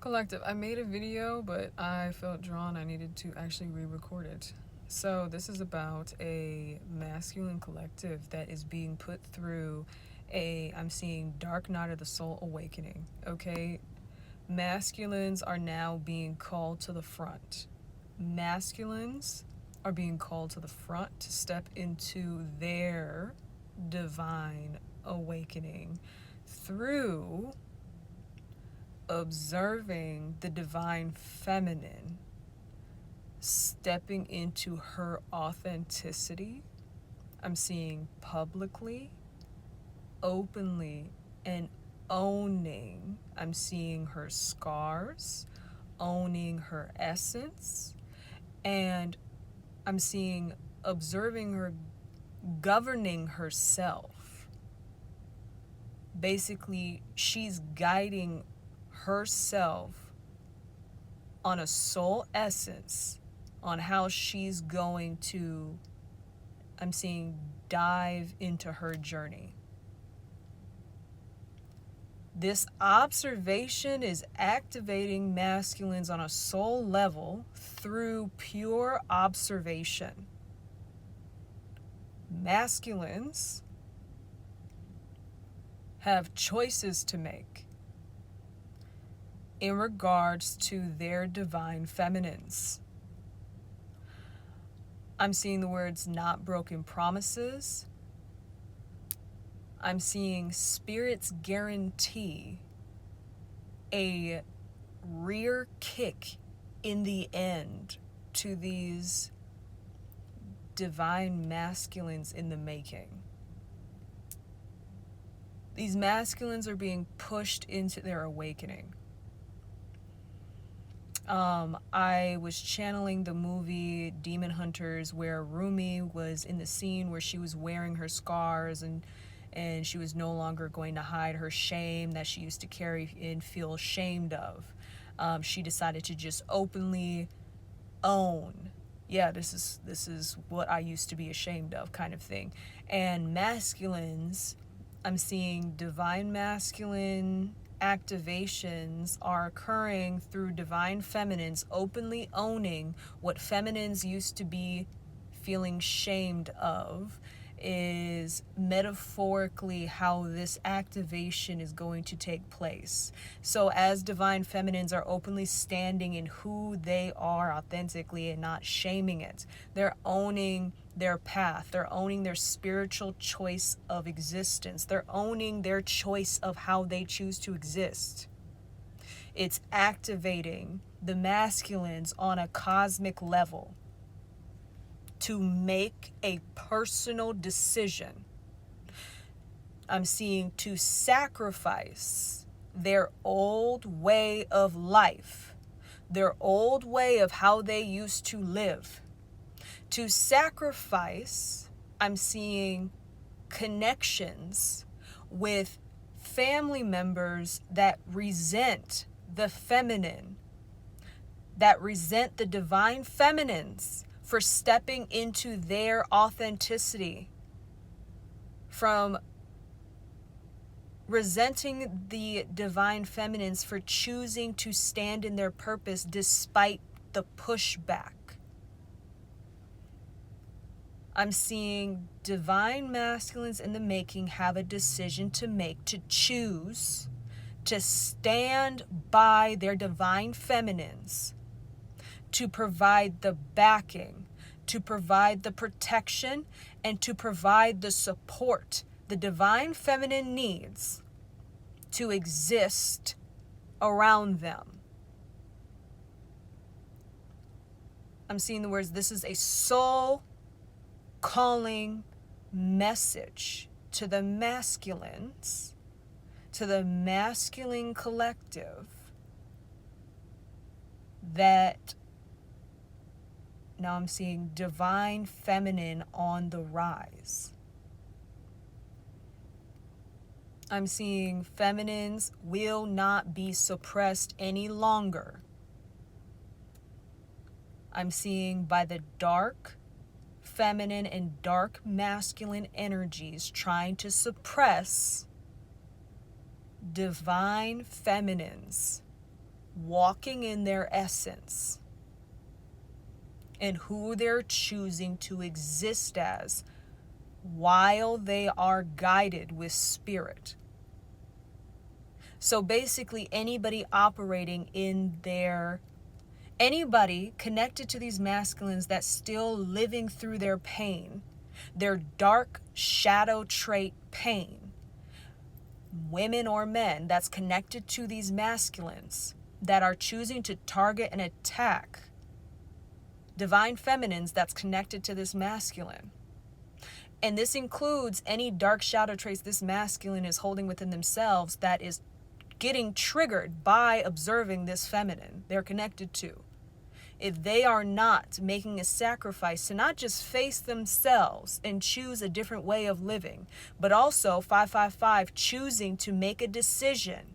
Collective, I made a video, but I felt drawn. I needed to actually re-record it. So this is about a masculine collective that is being put through I'm seeing dark night of the soul awakening, okay? Masculines are now being called to the front. Masculines are being called to the front to step into their divine awakening through observing the divine feminine stepping into her authenticity. I'm seeing publicly, openly, and owning. I'm seeing her scars, owning her essence, and I'm seeing observing her governing herself. Basically, she's guiding herself on a soul essence on how she's going to, I'm seeing, dive into her journey. This observation is activating masculines on a soul level through pure observation. Masculines have choices to make in regards to their divine feminines. I'm seeing the words not broken promises. I'm seeing spirits guarantee a rear kick in the end to these divine masculines in the making. These masculines are being pushed into their awakening. I was channeling the movie Demon Hunters, where Rumi was in the scene where she was wearing her scars and she was no longer going to hide her shame that she used to carry and feel ashamed of. She decided to just openly own, yeah, this is what I used to be ashamed of, kind of thing. And masculines, I'm seeing divine masculine activations are occurring through divine feminines openly owning what feminines used to be feeling shamed of, is metaphorically how this activation is going to take place. So as divine feminines are openly standing in who they are authentically and not shaming it, they're owning their path, they're owning their spiritual choice of existence, they're owning their choice of how they choose to exist. It's activating the masculines on a cosmic level to make a personal decision. I'm seeing to sacrifice their old way of life, their old way of how they used to live. To sacrifice, I'm seeing connections with family members that resent the feminine, that resent the divine feminines for stepping into their authenticity, from resenting the divine feminines for choosing to stand in their purpose despite the pushback. I'm seeing divine masculines in the making have a decision to make, to choose to stand by their divine feminines, to provide the backing, to provide the protection, and to provide the support the divine feminine needs to exist around them. I'm seeing the words, this is a soul calling message to the masculines, to the masculine collective, that now I'm seeing divine feminine on the rise. I'm seeing feminines will not be suppressed any longer. I'm seeing by the dark feminine and dark masculine energies trying to suppress divine feminines walking in their essence and who they're choosing to exist as while they are guided with spirit. So basically, anybody connected to these masculines that's still living through their pain, their dark shadow trait pain, women or men that's connected to these masculines that are choosing to target and attack divine feminines that's connected to this masculine. And this includes any dark shadow traits this masculine is holding within themselves that is getting triggered by observing this feminine they're connected to. If they are not making a sacrifice to not just face themselves and choose a different way of living, but also 555 choosing to make a decision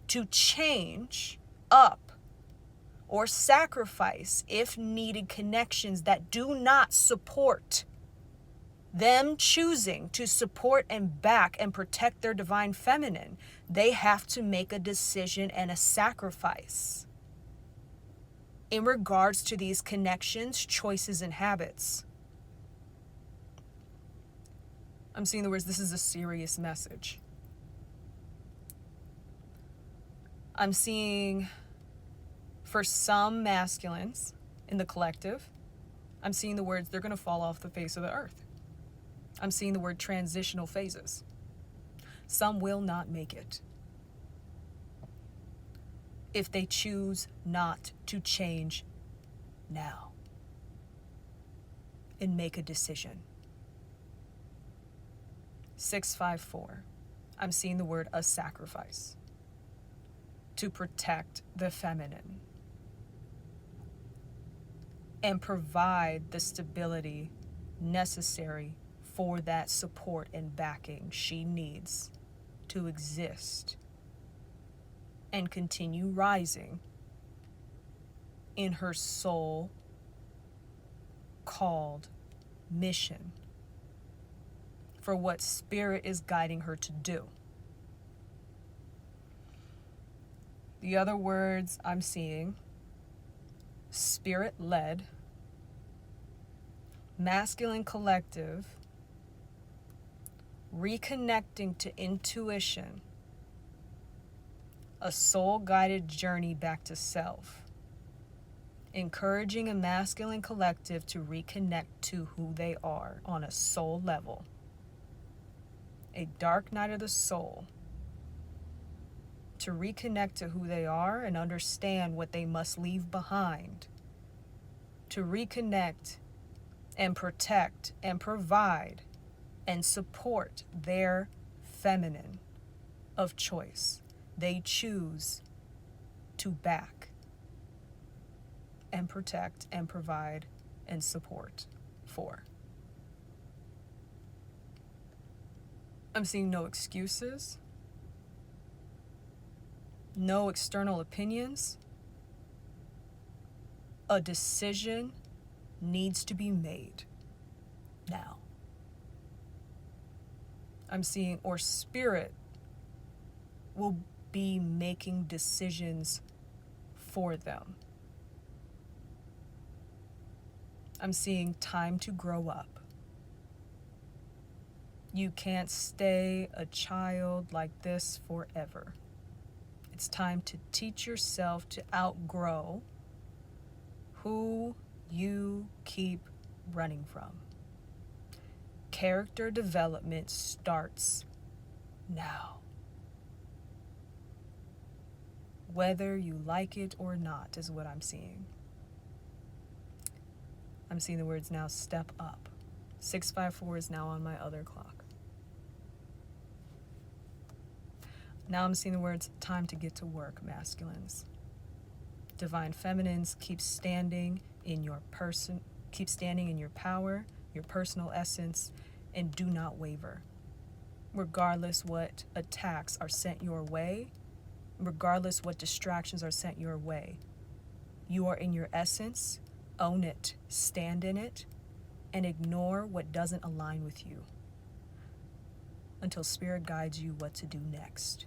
to change up or sacrifice, if needed, connections that do not support them, choosing to support and back and protect their divine feminine, they have to make a decision and a sacrifice in regards to these connections, choices, and habits. I'm seeing the words, this is a serious message. I'm seeing, for some masculines in the collective, I'm seeing the words, they're going to fall off the face of the earth. I'm seeing the word transitional phases. Some will not make it if they choose not to change now and make a decision. 654, I'm seeing the word a sacrifice to protect the feminine and provide the stability necessary for that support and backing she needs to exist and continue rising in her soul called mission for what spirit is guiding her to do. The other words I'm seeing, spirit-led, masculine collective, reconnecting to intuition, a soul-guided journey back to self, encouraging a masculine collective to reconnect to who they are on a soul level, a dark night of the soul, to reconnect to who they are and understand what they must leave behind, to reconnect and protect and provide and support their feminine of choice. They choose to back and protect and provide and support for. I'm seeing no excuses, no external opinions. A decision needs to be made now. I'm seeing, or spirit will be making decisions for them. I'm seeing time to grow up. You can't stay a child like this forever. It's time to teach yourself to outgrow who you keep running from. Character development starts now. Whether you like it or not is what I'm seeing. I'm seeing the words now, step up. 654 is now on my other clock. Now I'm seeing the words, time to get to work, masculines. Divine feminines, keep standing in your person, keep standing in your power, your personal essence, and do not waver. Regardless what attacks are sent your way, regardless what distractions are sent your way, you are in your essence, own it, stand in it, and ignore what doesn't align with you until spirit guides you what to do next.